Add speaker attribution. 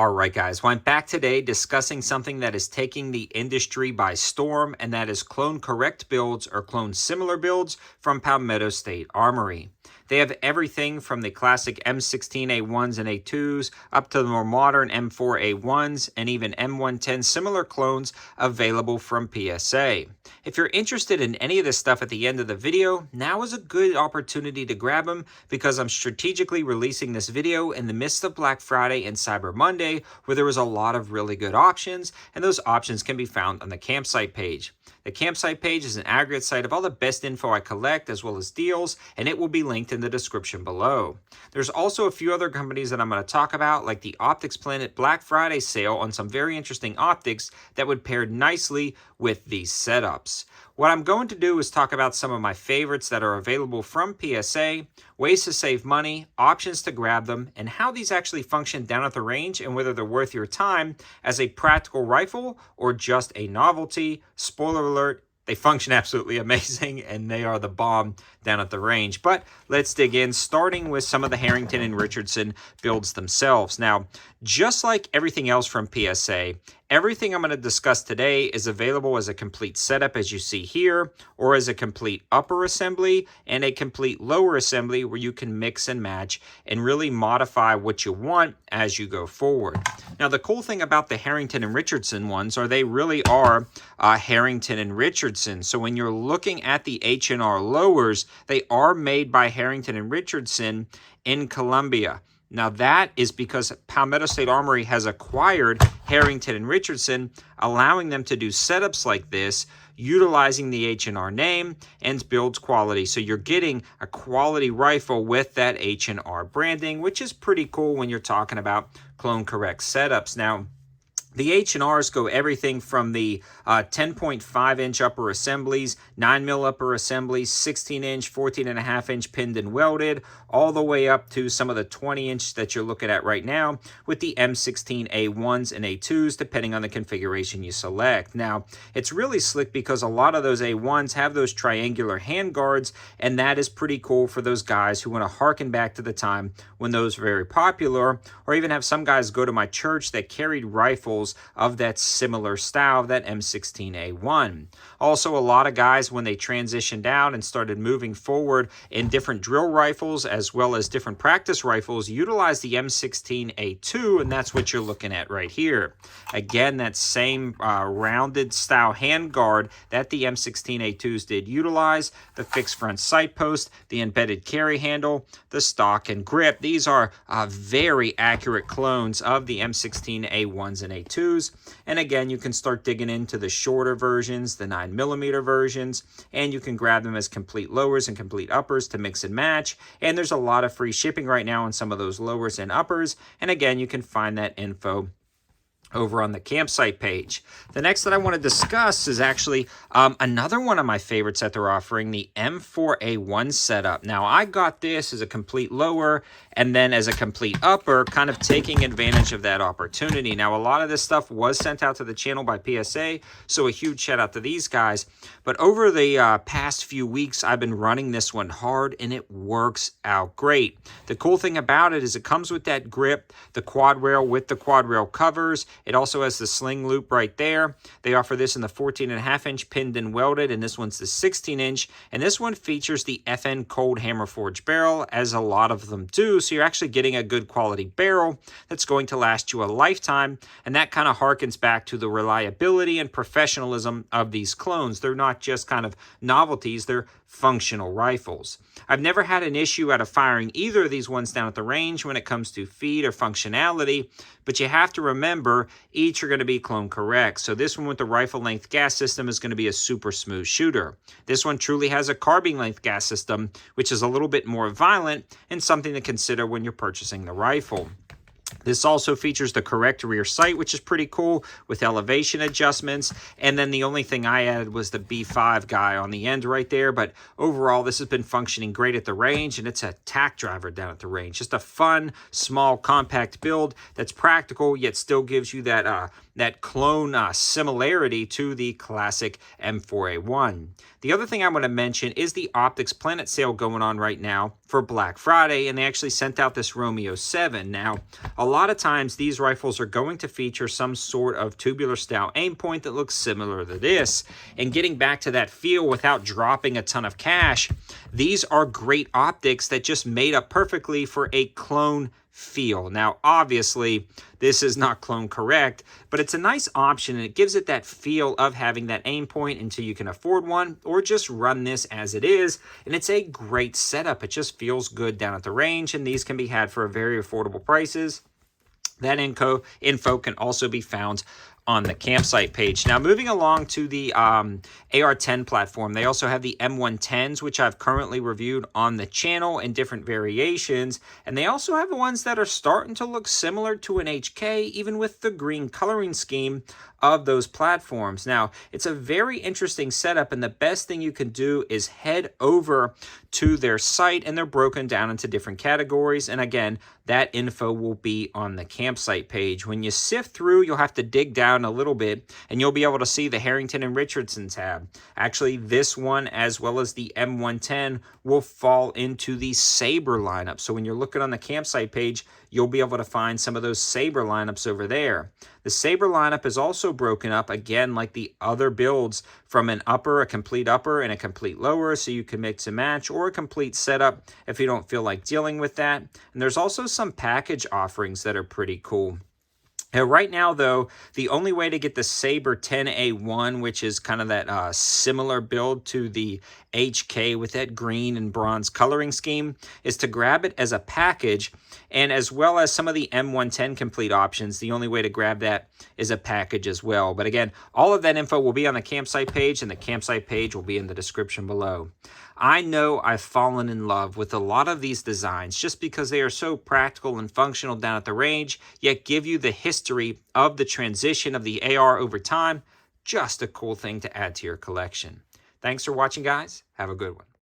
Speaker 1: All right, guys. Well, I'm back today discussing something that is taking the industry by storm, and that is clone correct builds or clone similar builds from Palmetto State Armory. They have everything from the classic M16A1s and A2s up to the more modern M4A1s and even M110 similar clones available from PSA. If you're interested in any of this stuff at the end of the video, now is a good opportunity to grab them because I'm strategically releasing this video in the midst of Black Friday and Cyber Monday, where there was a lot of really good options, and those options can be found on the campsite page. The campsite page is an aggregate site of all the best info I collect as well as deals, and it will be linked in the description below. There's also a few other companies that I'm going to talk about, like the Optics Planet Black Friday sale on some very interesting optics that would pair nicely with these setups. What I'm going to do is talk about some of my favorites that are available from PSA, ways to save money, options to grab them, and how these actually function down at the range and whether they're worth your time as a practical rifle or just a novelty. Spoiler alert, they function absolutely amazing and they are the bomb down at the range. But let's dig in, starting with some of the Harrington and Richardson builds themselves. Now, just like everything else from PSA, everything I'm going to discuss today is available as a complete setup, as you see here, or as a complete upper assembly and a complete lower assembly where you can mix and match and really modify what you want as you go forward. Now, the cool thing about the Harrington and Richardson ones are they really are Harrington and Richardson. So when you're looking at the H&R lowers, they are made by Harrington and Richardson in Colombia. Now, that is because Palmetto State Armory has acquired Harrington and Richardson, allowing them to do setups like this, utilizing the H&R name and builds quality. So you're getting a quality rifle with that H&R branding, which is pretty cool when you're talking about clone correct setups. Now, the H&Rs go everything from the 10.5 inch upper assemblies, 9mm upper assemblies, 16 inch, 14.5 inch pinned and welded, all the way up to some of the 20 inch that you're looking at right now with the M16A1s and A2s, depending on the configuration you select. Now, it's really slick because a lot of those A1s have those triangular handguards, and that is pretty cool for those guys who want to harken back to the time when those were very popular, or even have some guys go to my church that carried rifles of that similar style, that M16A1. Also, a lot of guys, when they transitioned out and started moving forward in different drill rifles as well as different practice rifles, utilized the M16A2, and that's what you're looking at right here. Again, that same rounded style handguard that the M16A2s did utilize, the fixed front sight post, the embedded carry handle, the stock and grip. These are very accurate clones of the M16A1s and A2s. And again, you can start digging into the shorter versions, the 9mm versions, and you can grab them as complete lowers and complete uppers to mix and match. And there's a lot of free shipping right now on some of those lowers and uppers. And again, you can find that info over on the campsite page. The next that I want to discuss is actually another one of my favorites that they're offering, the M4A1 setup. Now, I got this as a complete lower and then as a complete upper, kind of taking advantage of that opportunity. Now, a lot of this stuff was sent out to the channel by PSA, so a huge shout out to these guys. But over the past few weeks, I've been running this one hard, and it works out great. The cool thing about it is it comes with that grip, the quad rail with the quad rail covers. It also has the sling loop right there. They offer this in the 14.5 inch pinned and welded, and this one's the 16 inch. And this one features the FN Cold Hammer Forge barrel, as a lot of them do. So you're actually getting a good quality barrel that's going to last you a lifetime. And that kind of harkens back to the reliability and professionalism of these clones. They're not just kind of novelties, they're functional rifles. I've never had an issue out of firing either of these ones down at the range when it comes to feed or functionality, but you have to remember each are going to be clone correct. So this one with the rifle length gas system is going to be a super smooth shooter. This one truly has a carbine length gas system, which is a little bit more violent and something to consider when you're purchasing the rifle. This also features the correct rear sight, which is pretty cool, with elevation adjustments. And then the only thing I added was the B5 guy on the end right there. But overall, this has been functioning great at the range, and it's a tack driver down at the range. Just a fun, small, compact build that's practical, yet still gives you that that clone similarity to the classic M4A1. The other thing I want to mention is the Optics Planet sale going on right now for Black Friday, and they actually sent out this Romeo 7. Now, a lot of times these rifles are going to feature some sort of tubular style aim point that looks similar to this. And getting back to that feel without dropping a ton of cash, these are great optics that just made up perfectly for a clone feel. Now, obviously, this is not clone correct, but it's a nice option and it gives it that feel of having that aim point until you can afford one, or just run this as it is. And it's a great setup. It just feels good down at the range, and these can be had for very affordable prices. That info can also be found on the campsite page. Now, moving along to the AR-10 platform, they also have the M110s, which I've currently reviewed on the channel in different variations, and they also have the ones that are starting to look similar to an HK, even with the green coloring scheme of those platforms. Now, it's a very interesting setup, and the best thing you can do is head over to their site, and they're broken down into different categories. And again, that info will be on the campsite page. When you sift through, you'll have to dig down a little bit, and you'll be able to see the Harrington and Richardson tab. Actually, this one, as well as the M110, will fall into the Saber lineup. So when you're looking on the campsite page, you'll be able to find some of those Saber lineups over there. The Saber lineup is also broken up, again, like the other builds, from an upper, a complete upper, and a complete lower, so you can mix and match, or a complete setup if you don't feel like dealing with that. And there's also some package offerings that are pretty cool. Right now, though, the only way to get the Saber 10A1, which is kind of that similar build to the HK with that green and bronze coloring scheme, is to grab it as a package. And as well as some of the M110 complete options, the only way to grab that is a package as well. But again, all of that info will be on the campsite page, and the campsite page will be in the description below. I know I've fallen in love with a lot of these designs just because they are so practical and functional down at the range, yet give you the history of the transition of the AR over time. Just a cool thing to add to your collection. Thanks for watching, guys. Have a good one.